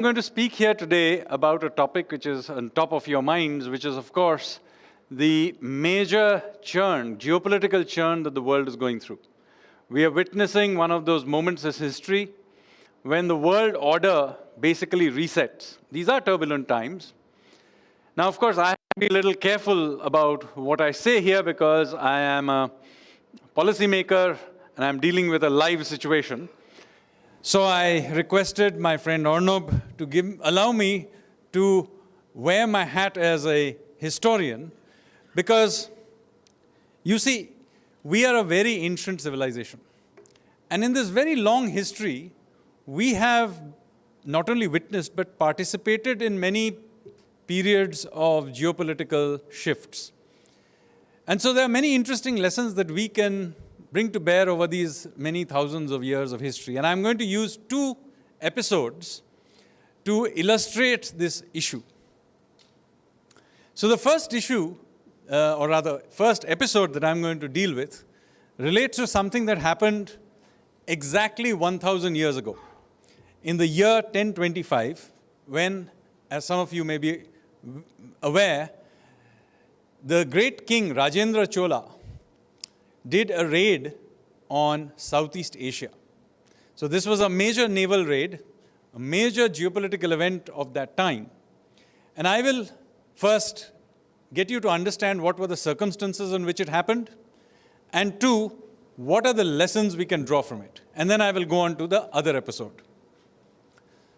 I'm going to speak here today about a topic which is on top of your minds, which is, of course, the major churn, geopolitical churn that the world is going through. We are witnessing one of those moments in history when the world order basically resets. These are turbulent times. Now, of course, I have to be a little careful about what I say here because I am a policymaker and I'm dealing with a live situation. So I requested my friend Arnab to allow me to wear my hat as a historian because, you see, we are a very ancient civilization. And in this very long history, we have not only witnessed but participated in many periods of geopolitical shifts. And so there are many interesting lessons that we can bring to bear over these many thousands of years of history. And I'm going to use 2 episodes to illustrate this issue. So the first issue, or rather, first episode that I'm going to deal with relates to something that happened exactly 1,000 years ago. In the year 1025, when, as some of you may be aware, the great king Rajendra Chola did a raid on Southeast Asia. So this was a major naval raid, a major geopolitical event of that time. And I will first get you to understand what were the circumstances in which it happened, and 2, what are the lessons we can draw from it. And then I will go on to the other episode.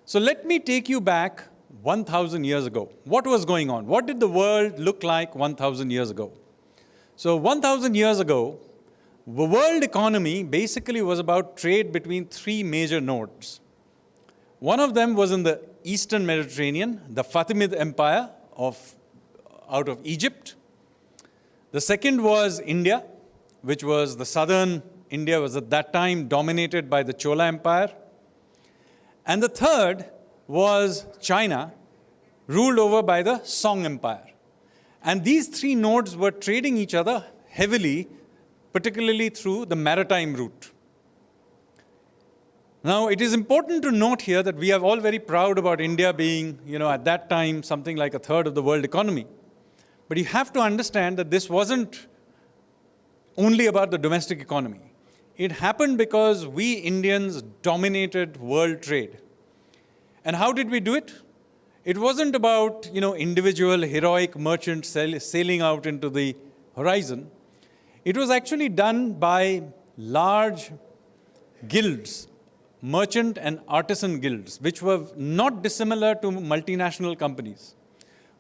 So let me take you back 1,000 years ago. What was going on? What did the world look like 1,000 years ago? So 1,000 years ago, the world economy basically was about trade between 3 major nodes. One of them was in the Eastern Mediterranean, the Fatimid Empire out of Egypt. The second was India, which was the southern India was at that time dominated by the Chola Empire. And the third was China, ruled over by the Song Empire. And these 3 nodes were trading each other heavily, particularly through the maritime route. Now, it is important to note here that we are all very proud about India being, at that time, something like a third of the world economy. But you have to understand that this wasn't only about the domestic economy. It happened because we Indians dominated world trade. And how did we do it? It wasn't about, individual heroic merchants sailing out into the horizon. It was actually done by large guilds, merchant and artisan guilds, which were not dissimilar to multinational companies.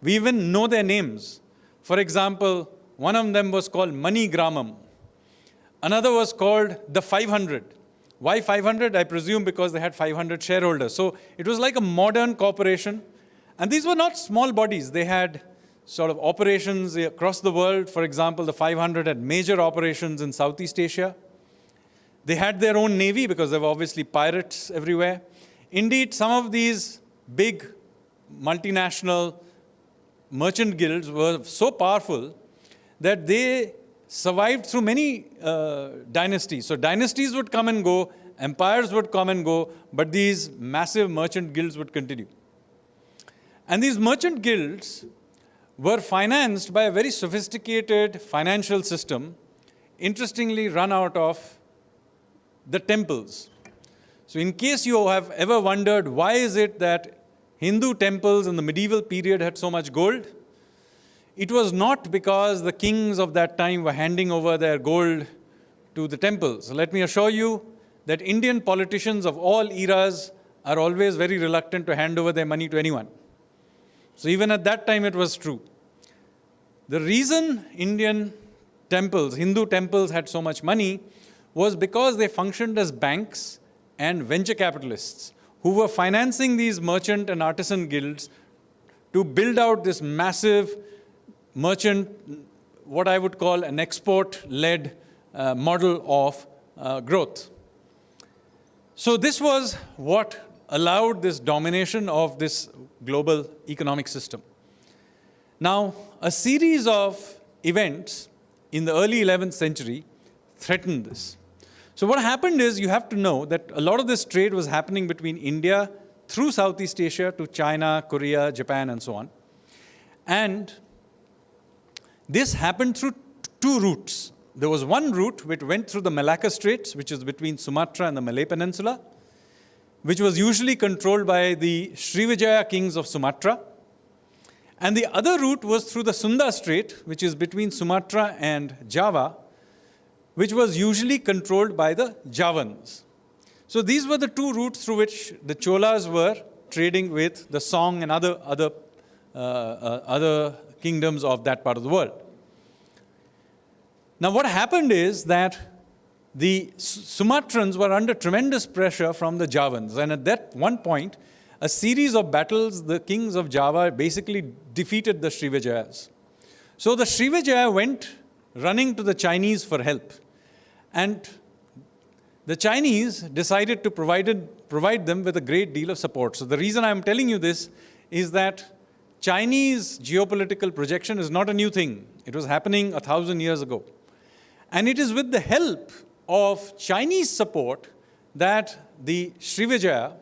We even know their names. For example, one of them was called Mani Gramam. Another was called the 500. Why 500? I presume because they had 500 shareholders. So it was like a modern corporation. And these were not small bodies. They had sort of operations across the world. For example, the 500 had major operations in Southeast Asia. They had their own navy because there were obviously pirates everywhere. Indeed, some of these big multinational merchant guilds were so powerful that they survived through many dynasties. So dynasties would come and go, empires would come and go, but these massive merchant guilds would continue. And these merchant guilds were financed by a very sophisticated financial system, interestingly run out of the temples. So in case you have ever wondered why is it that Hindu temples in the medieval period had so much gold, it was not because the kings of that time were handing over their gold to the temples. So let me assure you that Indian politicians of all eras are always very reluctant to hand over their money to anyone. So even at that time it was true. The reason Indian temples, Hindu temples had so much money was because they functioned as banks and venture capitalists who were financing these merchant and artisan guilds to build out this massive merchant, what I would call an export-led model of growth. So this was what allowed this domination of this global economic system. Now, a series of events in the early 11th century threatened this. So what happened is, you have to know that a lot of this trade was happening between India through Southeast Asia to China, Korea, Japan, and so on. And this happened through two routes. There was one route which went through the Malacca Straits, which is between Sumatra and the Malay Peninsula, which was usually controlled by the Srivijaya kings of Sumatra. And the other route was through the Sunda Strait, which is between Sumatra and Java, which was usually controlled by the Javans. So these were the two routes through which the Cholas were trading with the Song and other kingdoms of that part of the world. Now what happened is that the Sumatrans were under tremendous pressure from the Javans. And at that one point, a series of battles, the kings of Java basically defeated the Srivijayas. So the Srivijaya went running to the Chinese for help. And the Chinese decided to provide them with a great deal of support. So the reason I'm telling you this is that Chinese geopolitical projection is not a new thing. It was happening 1,000 years ago. And it is with the help of Chinese support that the Srivijaya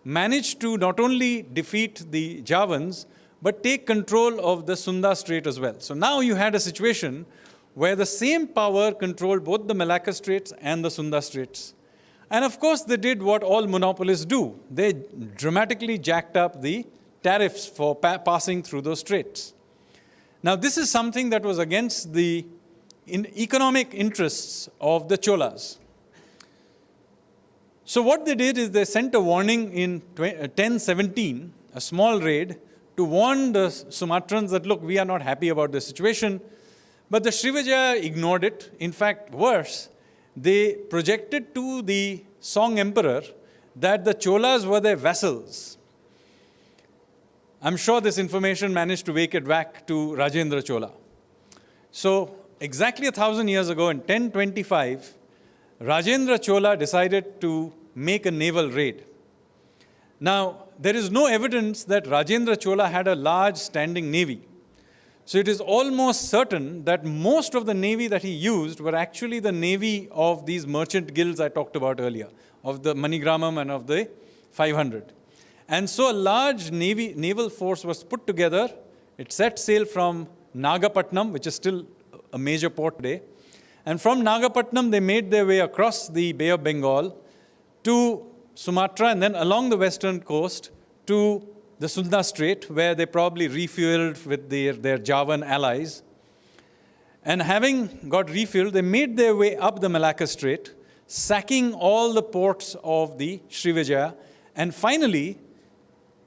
managed to not only defeat the Javans, but take control of the Sunda Strait as well. So now you had a situation where the same power controlled both the Malacca Straits and the Sunda Straits. And of course, they did what all monopolists do. They dramatically jacked up the tariffs for passing through those straits. Now, this is something that was against the economic interests of the Cholas. So what they did is they sent a warning in 1017, a small raid, to warn the Sumatrans that, look, we are not happy about the situation. But the Srivijaya ignored it. In fact, worse, they projected to the Song emperor that the Cholas were their vassals. I'm sure this information managed to wake it back to Rajendra Chola. So exactly 1,000 years ago, in 1025, Rajendra Chola decided to make a naval raid. Now, there is no evidence that Rajendra Chola had a large standing navy. So it is almost certain that most of the navy that he used were actually the navy of these merchant guilds I talked about earlier, of the Manigramam and of the 500. And so a large naval force was put together. It set sail from Nagapatnam, which is still a major port today. And from Nagapatnam, they made their way across the Bay of Bengal to Sumatra and then along the western coast to the Sunda Strait, where they probably refueled with their Javan allies. And having got refueled, they made their way up the Malacca Strait, sacking all the ports of the Srivijaya, and finally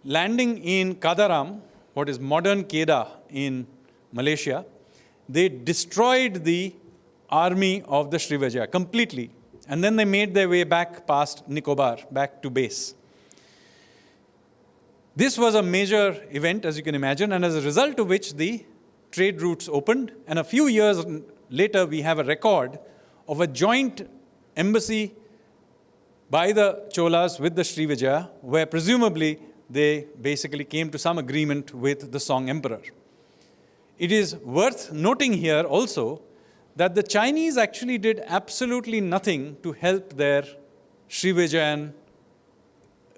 landing in Kadaram, what is modern Kedah in Malaysia. They destroyed the army of the Srivijaya completely. And then they made their way back past Nicobar, back to base. This was a major event, as you can imagine, and as a result of which the trade routes opened. And a few years later, we have a record of a joint embassy by the Cholas with the Srivijaya, where presumably they basically came to some agreement with the Song emperor. It is worth noting here also that the Chinese actually did absolutely nothing to help their Srivijayan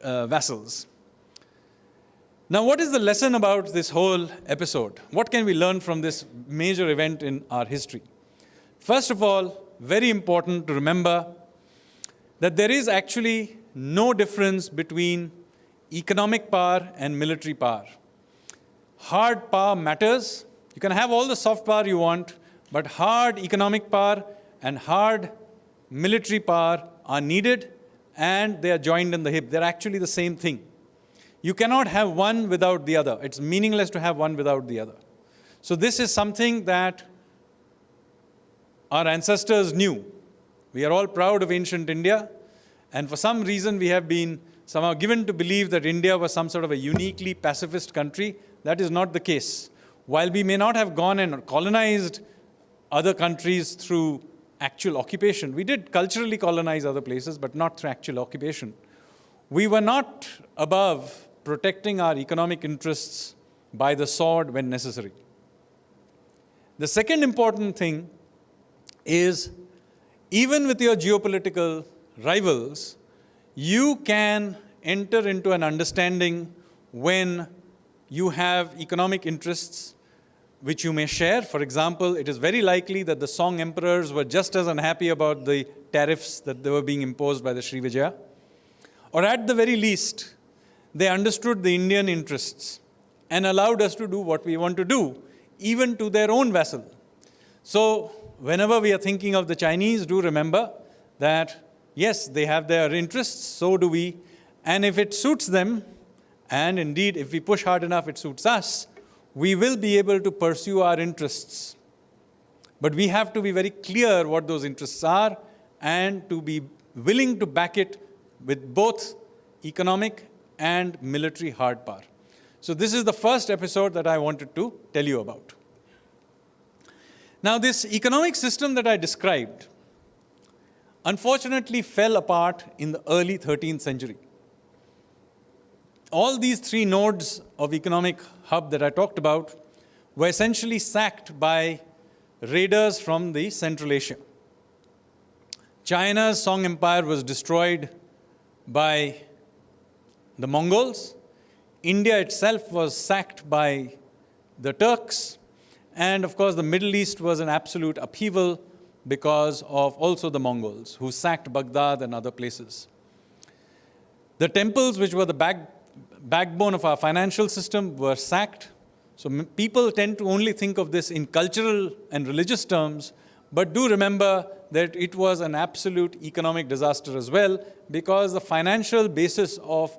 vassals. Now, what is the lesson about this whole episode? What can we learn from this major event in our history? First of all, very important to remember that there is actually no difference between economic power and military power. Hard power matters. You can have all the soft power you want, but hard economic power and hard military power are needed, and they are joined in the hip. They're actually the same thing. You cannot have one without the other. It's meaningless to have one without the other. So this is something that our ancestors knew. We are all proud of ancient India, and for some reason we have been somehow given to believe that India was some sort of a uniquely pacifist country. That is not the case. While we may not have gone and colonized other countries through actual occupation, we did culturally colonize other places, but not through actual occupation. We were not above protecting our economic interests by the sword when necessary. The second important thing is, even with your geopolitical rivals, you can enter into an understanding when you have economic interests which you may share. For example, it is very likely that the Song emperors were just as unhappy about the tariffs that they were being imposed by the Srivijaya. Or at the very least, they understood the Indian interests and allowed us to do what we want to do, even to their own vassal. So whenever we are thinking of the Chinese, do remember that, yes, they have their interests, so do we. And if it suits them, and indeed, if we push hard enough, it suits us, we will be able to pursue our interests. But we have to be very clear what those interests are and to be willing to back it with both economic and military hard power. So this is the first episode that I wanted to tell you about. Now, this economic system that I described, unfortunately, fell apart in the early 13th century. All these three nodes of economic hub that I talked about were essentially sacked by raiders from the Central Asia. China's Song Empire was destroyed by the Mongols. India itself was sacked by the Turks. And of course, the Middle East was an absolute upheaval because of also the Mongols, who sacked Baghdad and other places. The temples, which were the backbone of our financial system, were sacked. So people tend to only think of this in cultural and religious terms, but do remember that it was an absolute economic disaster as well, because the financial basis of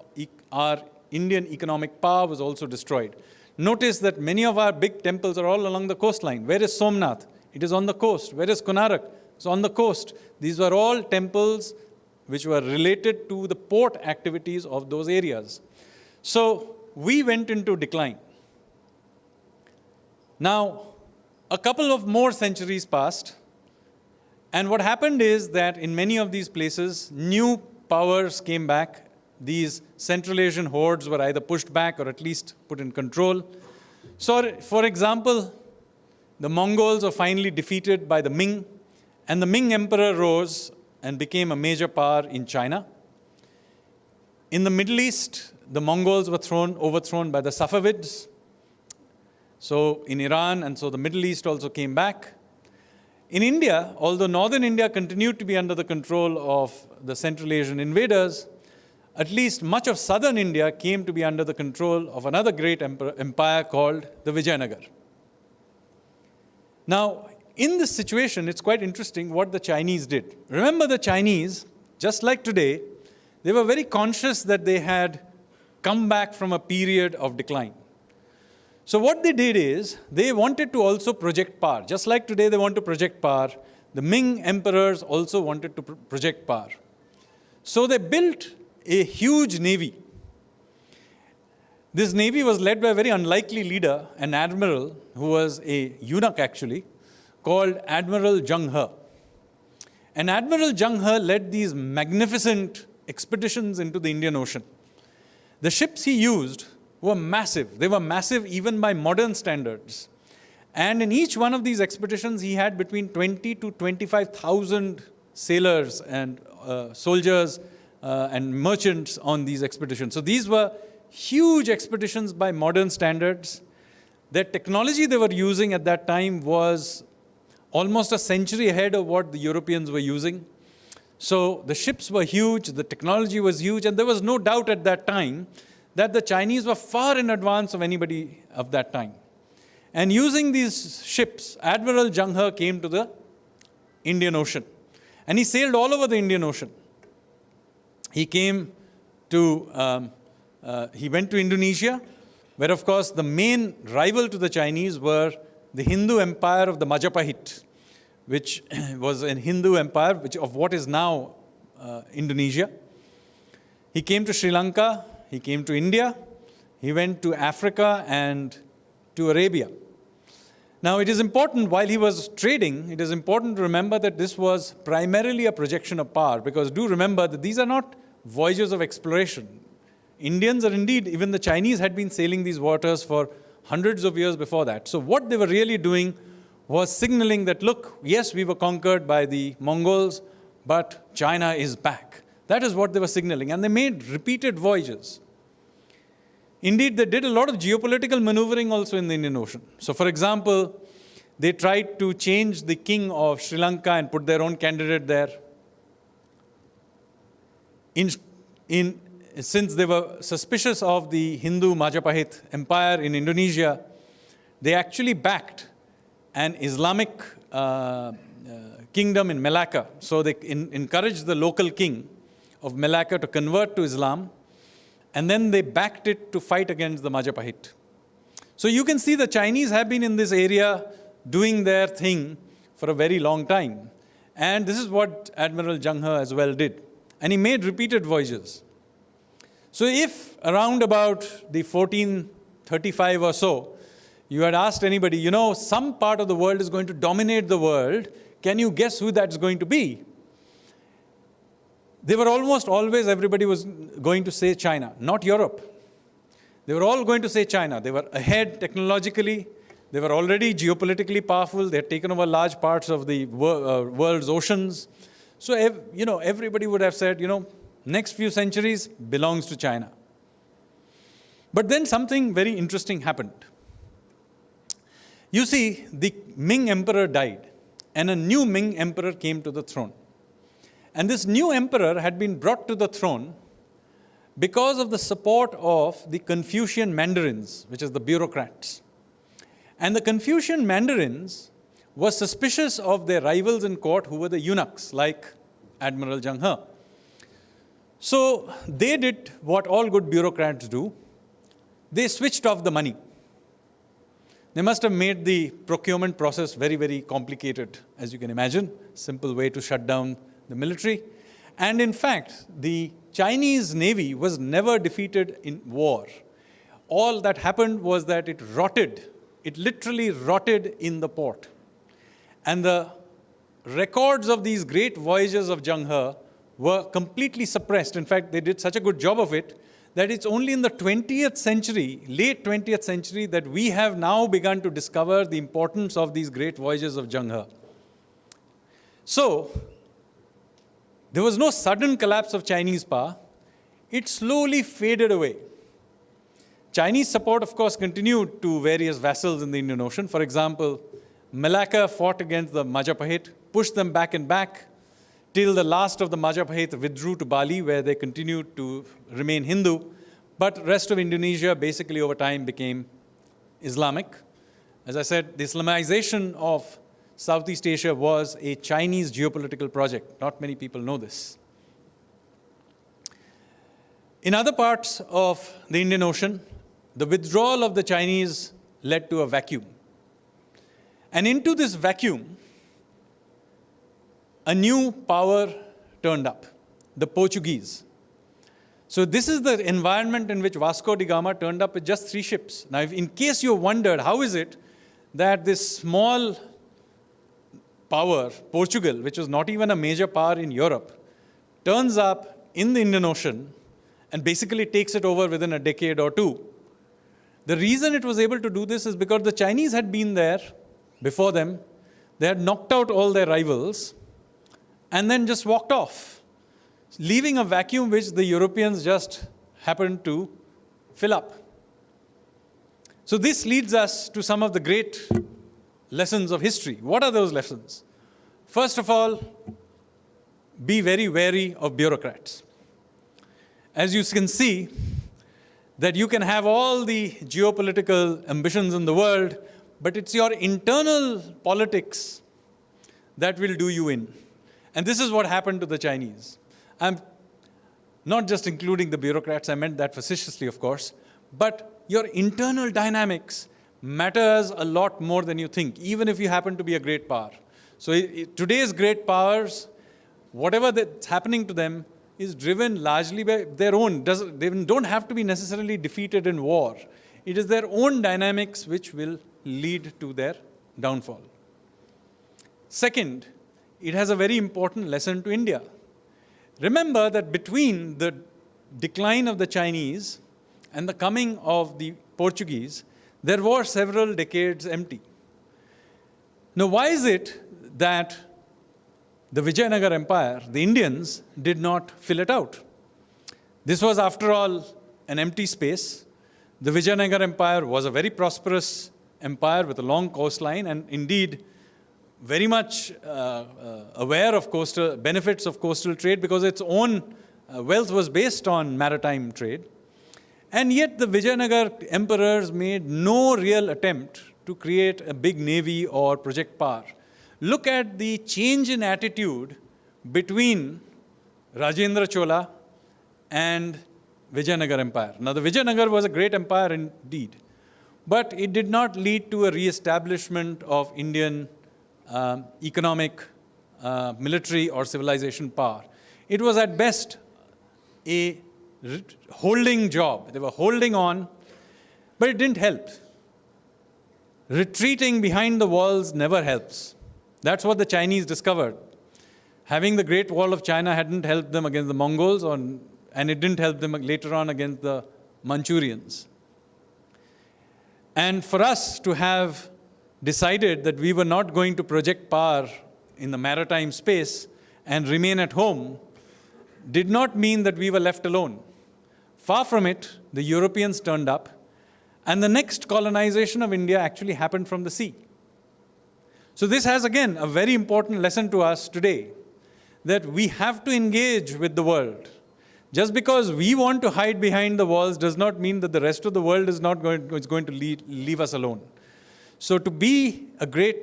our Indian economic power was also destroyed. Notice that many of our big temples are all along the coastline. Where is Somnath? It is on the coast. Where is Konarak? It's on the coast. These were all temples which were related to the port activities of those areas. So we went into decline. Now, a couple of more centuries passed, and what happened is that in many of these places, new powers came back. These Central Asian hordes were either pushed back or at least put in control. So, for example, the Mongols were finally defeated by the Ming, and the Ming emperor rose and became a major power in China. In the Middle East, the Mongols were overthrown by the Safavids. So in Iran, and so the Middle East also came back. In India, although northern India continued to be under the control of the Central Asian invaders, at least much of southern India came to be under the control of another great empire called the Vijayanagar. Now, in this situation, it's quite interesting what the Chinese did. Remember, the Chinese, just like today, they were very conscious that they had come back from a period of decline. So what they did is, they wanted to also project power. Just like today they want to project power, the Ming emperors also wanted to project power. So they built a huge navy. This navy was led by a very unlikely leader, an admiral, who was a eunuch actually, called Admiral Zheng He. And Admiral Zheng He led these magnificent expeditions into the Indian Ocean. The ships he used were massive. They were massive even by modern standards. And in each one of these expeditions, he had between 20 to 25,000 sailors and soldiers and merchants on these expeditions. So these were huge expeditions by modern standards. The technology they were using at that time was almost a century ahead of what the Europeans were using. So the ships were huge, the technology was huge, and there was no doubt at that time that the Chinese were far in advance of anybody of that time. And using these ships, Admiral Zheng He came to the Indian Ocean. And he sailed all over the Indian Ocean. He came to, he went to Indonesia, where of course the main rival to the Chinese were the Hindu empire of the Majapahit, which was a Hindu empire of what is now Indonesia. He came to Sri Lanka, he came to India, he went to Africa and to Arabia. Now it is important, while he was trading, it is important to remember that this was primarily a projection of power, because do remember that these are not voyages of exploration. Indians, or indeed even the Chinese, had been sailing these waters for hundreds of years before that. So what they were really doing was signaling that, look, yes, we were conquered by the Mongols, but China is back. That is what they were signaling. And they made repeated voyages. Indeed, they did a lot of geopolitical maneuvering also in the Indian Ocean. So, for example, they tried to change the king of Sri Lanka and put their own candidate there. Since they were suspicious of the Hindu Majapahit Empire in Indonesia, they actually backed an Islamic kingdom in Malacca. So they encouraged the local king of Malacca to convert to Islam, and then they backed it to fight against the Majapahit. So you can see the Chinese have been in this area doing their thing for a very long time. And this is what Admiral Zheng He as well did. And he made repeated voyages. So if around about the 1435 or so, you had asked anybody, you know, some part of the world is going to dominate the world, can you guess who that's going to be? They were almost always, everybody was going to say China, not Europe. They were all going to say China. They were ahead technologically. They were already geopolitically powerful. They had taken over large parts of the world's oceans. So, you know, everybody would have said, you know, next few centuries belongs to China. But then something very interesting happened. You see, the Ming emperor died, and a new Ming emperor came to the throne. And this new emperor had been brought to the throne because of the support of the Confucian mandarins, which is the bureaucrats. And the Confucian mandarins were suspicious of their rivals in court, who were the eunuchs, like Admiral Zheng He. So they did what all good bureaucrats do. They switched off the money. They must have made the procurement process very, very complicated, as you can imagine. Simple way to shut down the military. And in fact, the Chinese Navy was never defeated in war. All that happened was that it rotted. It literally rotted in the port. And the records of these great voyages of Zheng He were completely suppressed. In fact, they did such a good job of it that it's only in the 20th century, late 20th century, that we have now begun to discover the importance of these great voyages of Zheng He. So, there was no sudden collapse of Chinese power. It slowly faded away. Chinese support, of course, continued to various vassals in the Indian Ocean. For example, Malacca fought against the Majapahit, pushed them back and back, till the last of the Majapahit withdrew to Bali, where they continued to remain Hindu. But rest of Indonesia basically over time became Islamic. As I said, the Islamization of Southeast Asia was a Chinese geopolitical project. Not many people know this. In other parts of the Indian Ocean, the withdrawal of the Chinese led to a vacuum. And into this vacuum, a new power turned up, the Portuguese. So this is the environment in which Vasco da Gama turned up with just 3 ships. Now, in case you wondered, how is it that this small power, Portugal, which was not even a major power in Europe, turns up in the Indian Ocean and basically takes it over within a decade or two? The reason it was able to do this is because the Chinese had been there before them. They had knocked out all their rivals and then just walked off, leaving a vacuum which the Europeans just happened to fill up. So this leads us to some of the great lessons of history. What are those lessons? First of all, be very wary of bureaucrats. As you can see, that you can have all the geopolitical ambitions in the world, but it's your internal politics that will do you in. And this is what happened to the Chinese. I'm not just including the bureaucrats, I meant that facetiously, of course, but your internal dynamics matters a lot more than you think, even if you happen to be a great power. So today's great powers, whatever that's happening to them, is driven largely by their own. They don't have to be necessarily defeated in war. It is their own dynamics which will lead to their downfall. Second, it has a very important lesson to India. Remember that between the decline of the Chinese and the coming of the Portuguese, there were several decades empty. Now, why is it that the Vijayanagar Empire, the Indians did not fill it out. This was, after all, an empty space. The Vijayanagar Empire was a very prosperous empire with a long coastline, and indeed very much aware of benefits of coastal trade, because its own wealth was based on maritime trade. And yet the Vijayanagar emperors made no real attempt to create a big navy or project power. Look at the change in attitude between Rajendra Chola and Vijayanagar Empire. Now, the Vijayanagar was a great empire indeed, but it did not lead to a re-establishment of Indian economic, military or civilization power. It was at best a holding job. They were holding on, but it didn't help. Retreating behind the walls never helps. That's what the Chinese discovered. Having the Great Wall of China hadn't helped them against the Mongols, and it didn't help them later on against the Manchurians. And for us to have decided that we were not going to project power in the maritime space and remain at home did not mean that we were left alone. Far from it, the Europeans turned up, and the next colonization of India actually happened from the sea. So this has, again, a very important lesson to us today, that we have to engage with the world. Just because we want to hide behind the walls does not mean that the rest of the world is going to leave us alone. So to be a great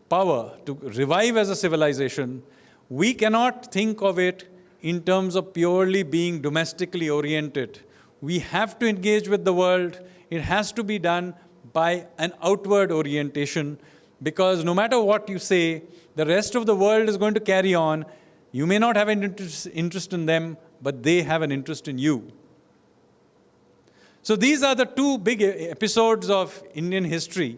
power, to revive as a civilization, we cannot think of it in terms of purely being domestically oriented. We have to engage with the world. It has to be done by an outward orientation, because no matter what you say, the rest of the world is going to carry on. You may not have an interest in them, but they have an interest in you. So these are the two big episodes of Indian history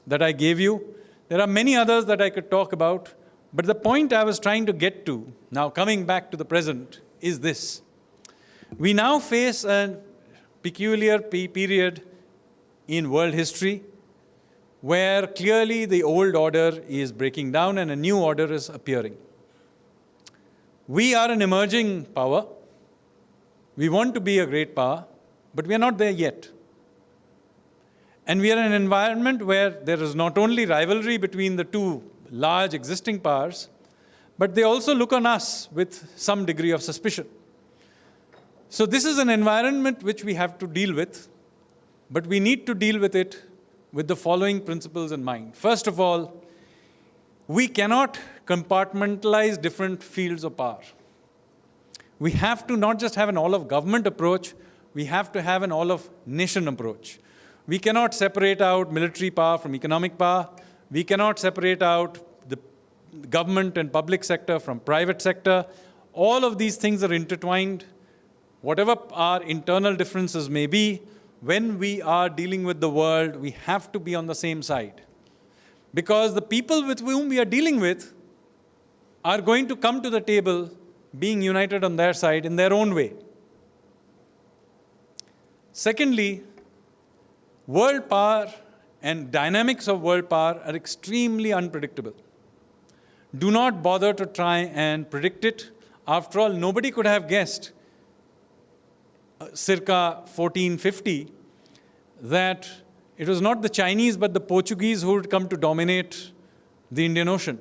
that I gave you. There are many others that I could talk about, but the point I was trying to get to, now coming back to the present, is this. We now face a peculiar period in world history where clearly the old order is breaking down and a new order is appearing. We are an emerging power. We want to be a great power, but we are not there yet. And we are in an environment where there is not only rivalry between the two large existing powers, but they also look on us with some degree of suspicion. So this is an environment which we have to deal with, but we need to deal with it with the following principles in mind. First of all, we cannot compartmentalize different fields of power. We have to not just have an all-of-government approach, we have to have an all-of-nation approach. We cannot separate out military power from economic power. We cannot separate out the government and public sector from private sector. All of these things are intertwined. Whatever our internal differences may be, when we are dealing with the world, we have to be on the same side. Because the people with whom we are dealing with are going to come to the table being united on their side in their own way. Secondly, world power and dynamics of world power are extremely unpredictable. Do not bother to try and predict it. After all, nobody could have guessed circa 1450 that it was not the Chinese but the Portuguese who would come to dominate the Indian Ocean.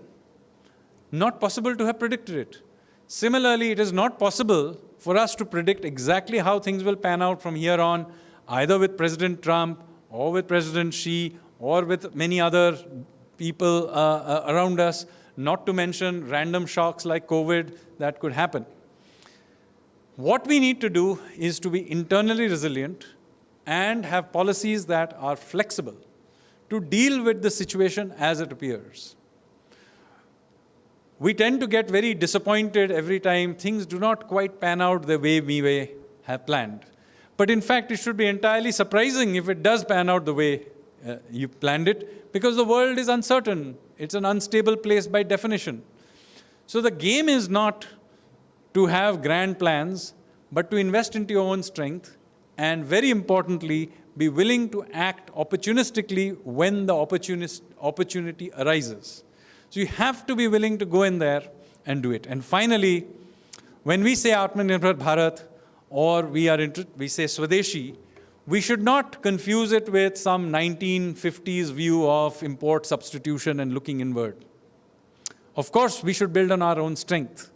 Not possible to have predicted it. Similarly, it is not possible for us to predict exactly how things will pan out from here on, either with President Trump or with President Xi or with many other people around us, not to mention random shocks like COVID that could happen. What we need to do is to be internally resilient and have policies that are flexible to deal with the situation as it appears. We tend to get very disappointed every time things do not quite pan out the way we may have planned. But in fact, it should be entirely surprising if it does pan out the way you planned it, because the world is uncertain. It's an unstable place by definition. So the game is not to have grand plans, but to invest into your own strength, and very importantly, be willing to act opportunistically when the opportunity arises. So you have to be willing to go in there and do it. And finally, when we say Atmanirbhar Bharat, or we say Swadeshi, we should not confuse it with some 1950s view of import substitution and looking inward. Of course, we should build on our own strength,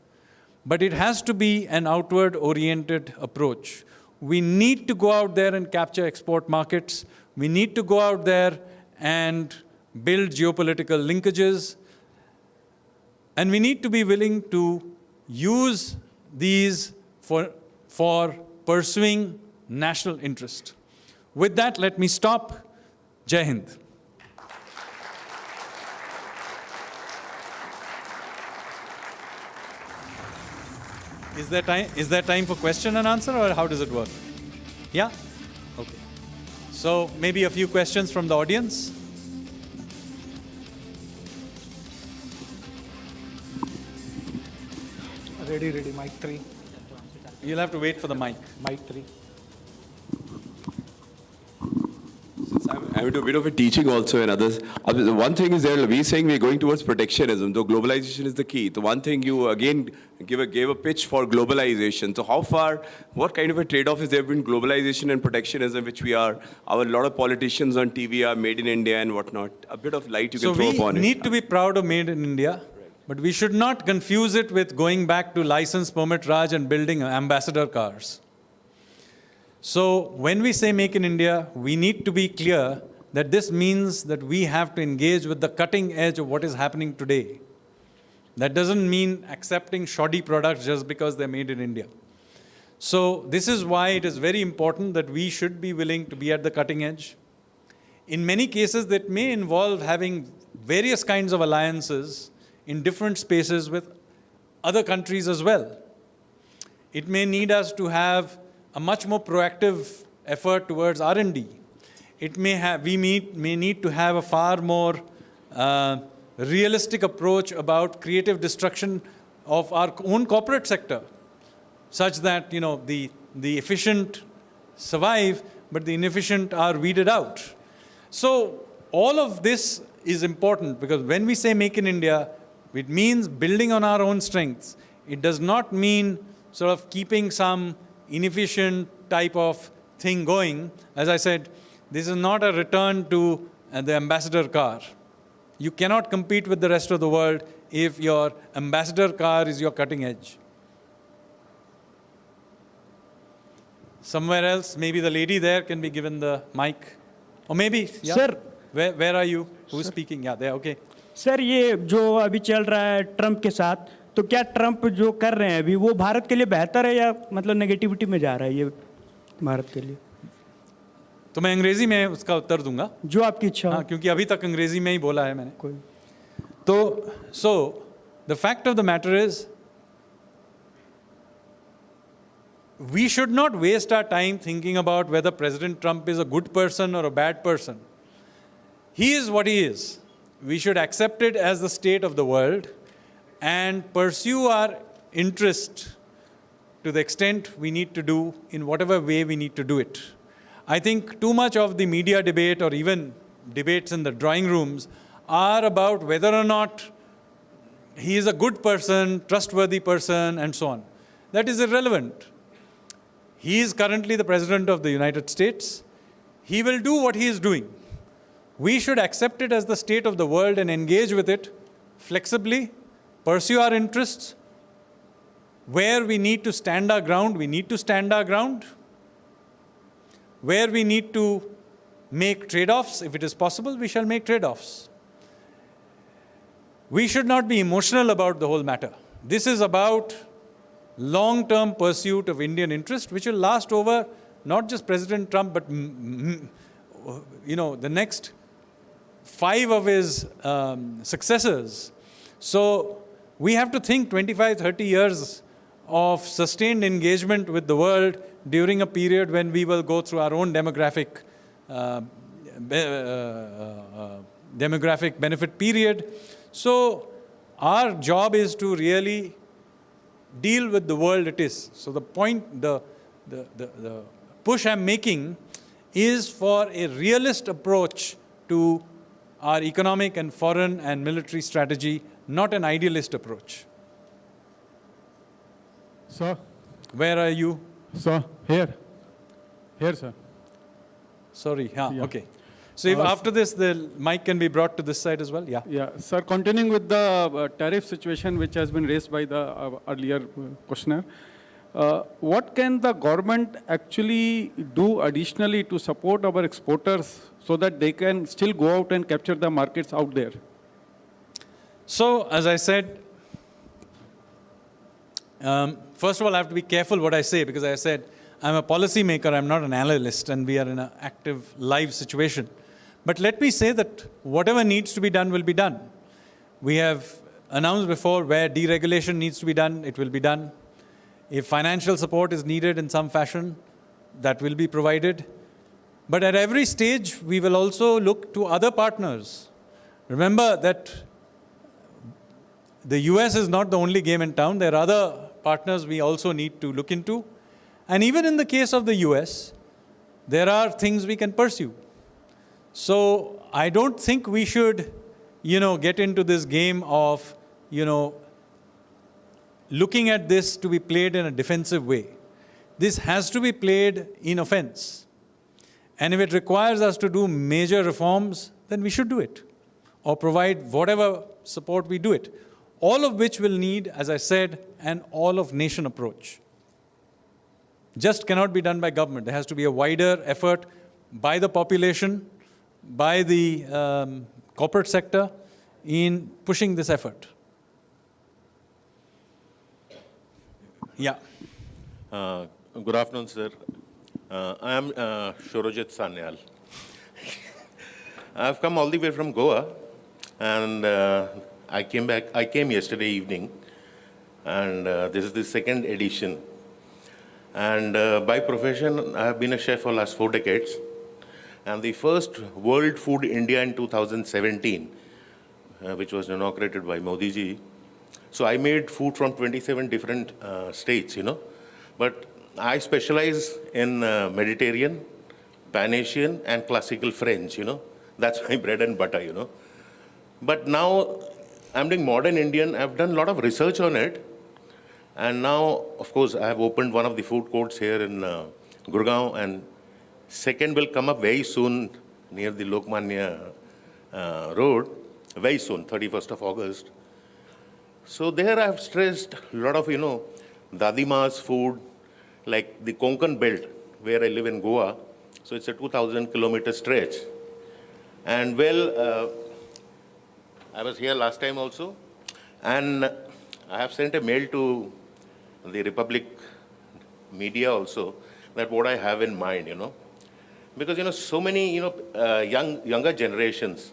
but it has to be an outward-oriented approach. We need to go out there and capture export markets. We need to go out there and build geopolitical linkages. And we need to be willing to use these for pursuing national interest. With that, let me stop. Jai Hind. Is there time for question and answer, or how does it work? Yeah? Okay. So maybe a few questions from the audience. Ready, mic 3. You'll have to wait for the mic. Mic 3. I'm into a bit of a teaching also and others. One thing is there, we're saying we're going towards protectionism, though globalization is the key. The one thing you again gave a pitch for globalization. So how far, what kind of a trade-off is there between globalization and protectionism, which a lot of politicians on TV are made in India and whatnot? A bit of light you can throw upon it. So we need to be proud of made in India, but we should not confuse it with going back to license permit Raj and building ambassador cars. So when we say make in India, we need to be clear that this means that we have to engage with the cutting edge of what is happening today. That doesn't mean accepting shoddy products just because they're made in India. So this is why it is very important that we should be willing to be at the cutting edge. In many cases, that may involve having various kinds of alliances in different spaces with other countries as well. It may need us to have a much more proactive effort towards R&D. We may need to have a far more realistic approach about creative destruction of our own corporate sector, such that the efficient survive, but the inefficient are weeded out. So all of this is important, because when we say make in India, it means building on our own strengths. It does not mean sort of keeping some inefficient type of thing going. As I said, this is not a return to the ambassador car. You cannot compete with the rest of the world if your ambassador car is your cutting edge. Somewhere else, maybe the lady there can be given the mic. Or maybe, yeah? Sir. Where are you? Who's speaking? Yeah, there, okay. Sir, ये जो अभी चल रहा है Trump के साथ, तो क्या ट्रम्प जो कर रहे हैं अभी वो भारत के लिए बेहतर है या मतलब नेगेटिविटी में जा रहा है ये भारत के लिए? तो मैं अंग्रेजी में उसका उत्तर दूंगा, जो आपकी इच्छा हो, क्योंकि अभी तक अंग्रेजी में ही बोला है मैंने कोई. तो so the fact of the matter is, we should not waste our time thinking about whether President Trump is a good person or a bad person. He is what he is. We should accept it as the state of the world and pursue our interest to the extent we need to do in whatever way we need to do it. I think too much of the media debate, or even debates in the drawing rooms, are about whether or not he is a good person, trustworthy person, and so on. That is irrelevant. He is currently the President of the United States. He will do what he is doing. We should accept it as the state of the world and engage with it flexibly, pursue our interests. Where we need to stand our ground, we need to stand our ground. Where we need to make trade-offs, if it is possible, we shall make trade-offs. We should not be emotional about the whole matter. This is about long-term pursuit of Indian interest, which will last over not just President Trump, but the next 5 of his successors. So we have to think 25, 30 years of sustained engagement with the world during a period when we will go through our own demographic benefit period. So our job is to really deal with the world it is. So the point, the push I'm making is for a realist approach to our economic and foreign and military strategy, not an idealist approach. Sir, Where are you? sir, here. Here, sir. Sorry, Yeah. okay. So if after this, the mic can be brought to this side as well? Yeah. Yeah, sir, continuing with the tariff situation which has been raised by the earlier questioner, what can the government actually do additionally to support our exporters so that they can still go out and capture the markets out there? So, as I said, first of all, I have to be careful what I say, because I said I'm a policy maker, I'm not an analyst, and we are in an active, live situation. But let me say that whatever needs to be done will be done. We have announced before where deregulation needs to be done, it will be done. If financial support is needed in some fashion, that will be provided. But at every stage, we will also look to other partners. Remember that the US is not the only game in town. There are other partners we also need to look into. And even in the case of the US, there are things we can pursue. So I don't think we should, get into this game of, looking at this to be played in a defensive way. This has to be played in offense. And if it requires us to do major reforms, then we should do it, or provide whatever support we do it. All of which will need, as I said, an all-of-nation approach. Just cannot be done by government. There has to be a wider effort by the population, by the corporate sector in pushing this effort. Yeah. Good afternoon, sir. I am Sanjeev Sanyal. I've come all the way from Goa, and I came yesterday evening, and this is the second edition. And by profession, I have been a chef for last 4 decades. And the first World Food India in 2017, which was inaugurated by Modi ji. So I made food from 27 different states, But I specialize in Mediterranean, Pan-Asian, and classical French, That's my bread and butter, But now I'm doing modern Indian. I've done a lot of research on it. And now, of course, I have opened one of the food courts here in Gurgaon, and second will come up very soon near the Lokmanya Road, very soon, 31st of August. So there I have stressed a lot of, Dadima's food, like the Konkan belt, where I live in Goa. So it's a 2,000-kilometer stretch. And I was here last time also, and I have sent a mail to the Republic media also, that what I have in mind, Because, so many, younger generations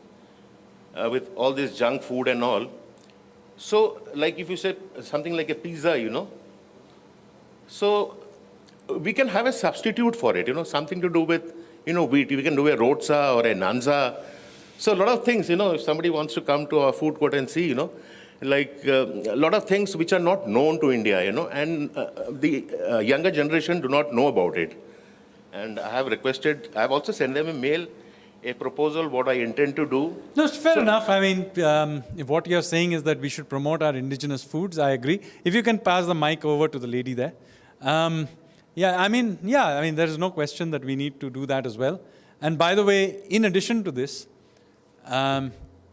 with all this junk food and all. So, like if you said something like a pizza, so we can have a substitute for it, something to do with, wheat. We can do a rotsa or a nanza. So a lot of things, if somebody wants to come to our food court and see, like a lot of things which are not known to India, and the younger generation do not know about it. And I have requested, I have also sent them a mail, a proposal, what I intend to do. No, it's fair enough. I mean, if what you're saying is that we should promote our indigenous foods, I agree. If you can pass the mic over to the lady there. There is no question that we need to do that as well. And by the way, in addition to this,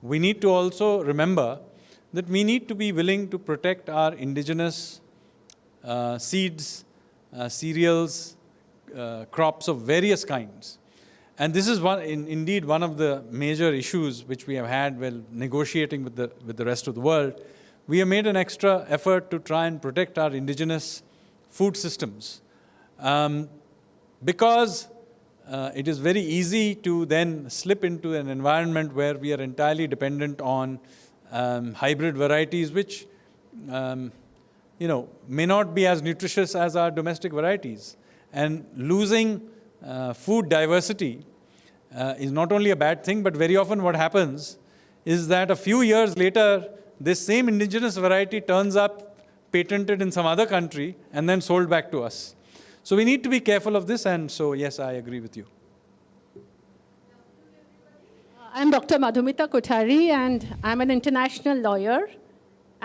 we need to also remember that we need to be willing to protect our indigenous seeds, cereals, crops of various kinds. And this is indeed one of the major issues which we have had while negotiating with the rest of the world. We have made an extra effort to try and protect our indigenous food systems. Because it is very easy to then slip into an environment where we are entirely dependent on hybrid varieties, which may not be as nutritious as our domestic varieties. And losing food diversity is not only a bad thing, but very often what happens is that a few years later, this same indigenous variety turns up patented in some other country and then sold back to us. So we need to be careful of this, and so yes, I agree with you. I'm Dr. Madhumita Kothari, and I'm an international lawyer.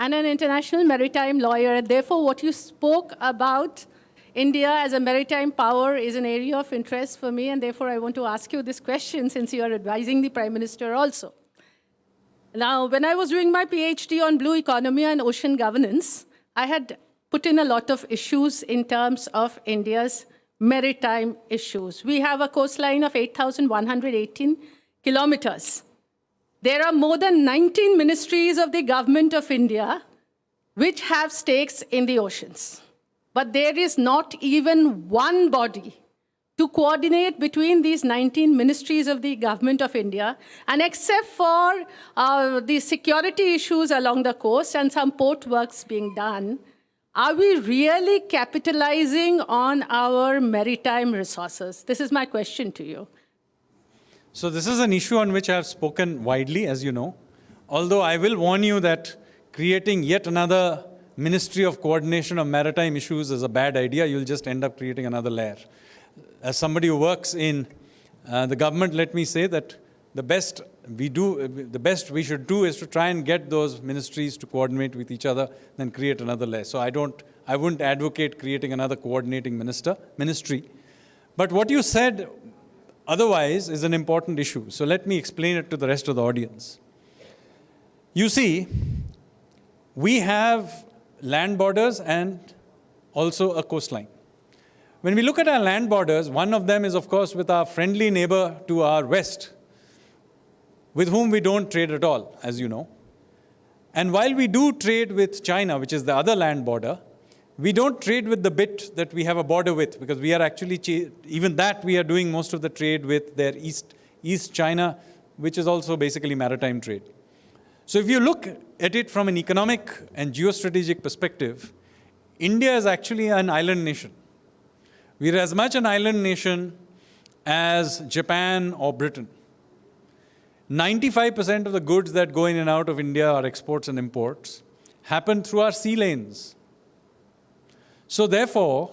and an international maritime lawyer. And therefore, what you spoke about India as a maritime power is an area of interest for me, and therefore I want to ask you this question since you are advising the Prime Minister also. Now, when I was doing my PhD on blue economy and ocean governance, I had put in a lot of issues in terms of India's maritime issues. We have a coastline of 8,118 kilometers. There are more than 19 ministries of the government of India which have stakes in the oceans. But there is not even one body to coordinate between these 19 ministries of the government of India. And except for the security issues along the coast and some port works being done, are we really capitalizing on our maritime resources? This is my question to you. So this is an issue on which I have spoken widely, as you know. Although I will warn you that creating yet another Ministry of Coordination of Maritime Issues is a bad idea. You'll just end up creating another layer. As somebody who works in the government, let me say that the best we should do is to try and get those ministries to coordinate with each other, then create another layer. So I wouldn't advocate creating another coordinating ministry. But what you said otherwise is an important issue. So let me explain it to the rest of the audience. You see, we have land borders and also a coastline. When we look at our land borders, one of them is, of course, with our friendly neighbor to our west, with whom we don't trade at all, as you know. And while we do trade with China, which is the other land border, we don't trade with the bit that we have a border with, because we are actually, even that we are doing most of the trade with their East China, which is also basically maritime trade. So if you look at it from an economic and geostrategic perspective, India is actually an island nation. We are as much an island nation as Japan or Britain. 95% of the goods that go in and out of India, our exports and imports, happen through our sea lanes. So therefore,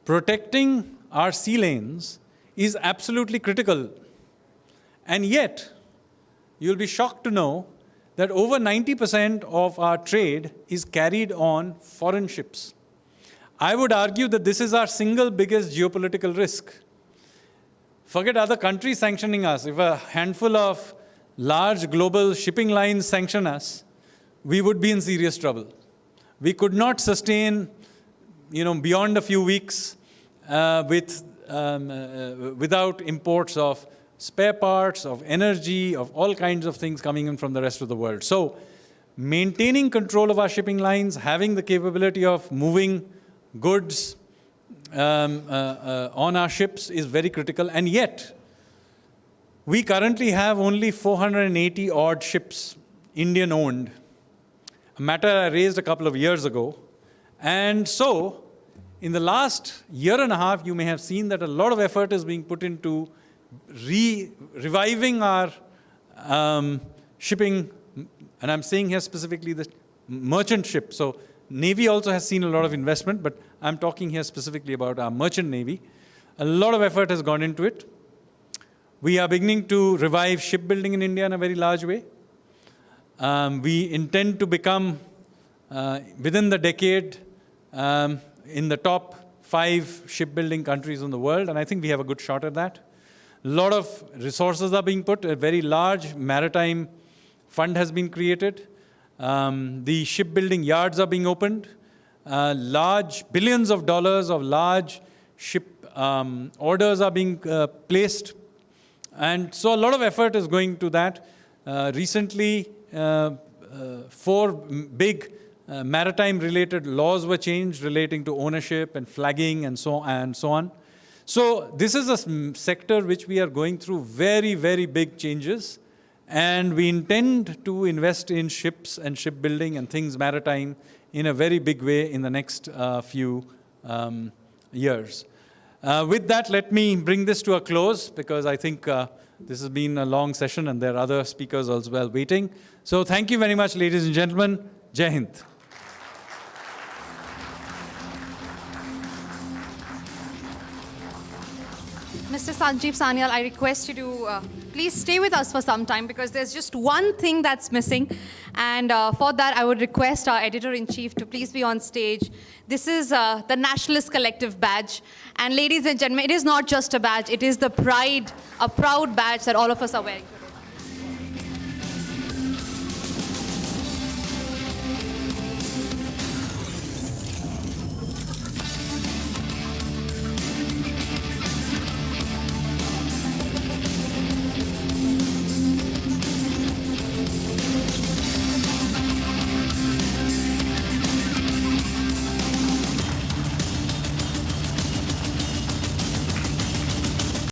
protecting our sea lanes is absolutely critical. And yet, you'll be shocked to know that over 90% of our trade is carried on foreign ships. I would argue that this is our single biggest geopolitical risk. Forget other countries sanctioning us. If a handful of large global shipping lines sanction us, we would be in serious trouble. We could not sustain, beyond a few weeks without imports of spare parts, of energy, of all kinds of things coming in from the rest of the world. So maintaining control of our shipping lines, having the capability of moving goods on our ships is very critical. And yet, we currently have only 480 odd ships, Indian-owned, a matter I raised a couple of years ago. And so, in the last year and a half, you may have seen that a lot of effort is being put into reviving our shipping, and I'm saying here specifically the merchant ship. So Navy also has seen a lot of investment, but I'm talking here specifically about our merchant Navy. A lot of effort has gone into it. We are beginning to revive shipbuilding in India in a very large way. We intend to become, within the decade, in the top 5 shipbuilding countries in the world, and I think we have a good shot at that. A lot of resources are being put. A very large maritime fund has been created. The shipbuilding yards are being opened. Large billions of dollars of large ship orders are being placed. And so a lot of effort is going to that. Recently, 4 big maritime-related laws were changed relating to ownership and flagging and so on. So this is a sector which we are going through very, very big changes, and we intend to invest in ships and shipbuilding and things maritime in a very big way in the next few years. With that, let me bring this to a close, because I think this has been a long session and there are other speakers as well waiting. So thank you very much, ladies and gentlemen. Jai Hind. Mr. Sanjeev Sanyal, I request you to please stay with us for some time because there's just one thing that's missing. And for that, I would request our editor-in-chief to please be on stage. This is the Nationalist Collective badge. And ladies and gentlemen, it is not just a badge, it is the pride, a proud badge that all of us are wearing today.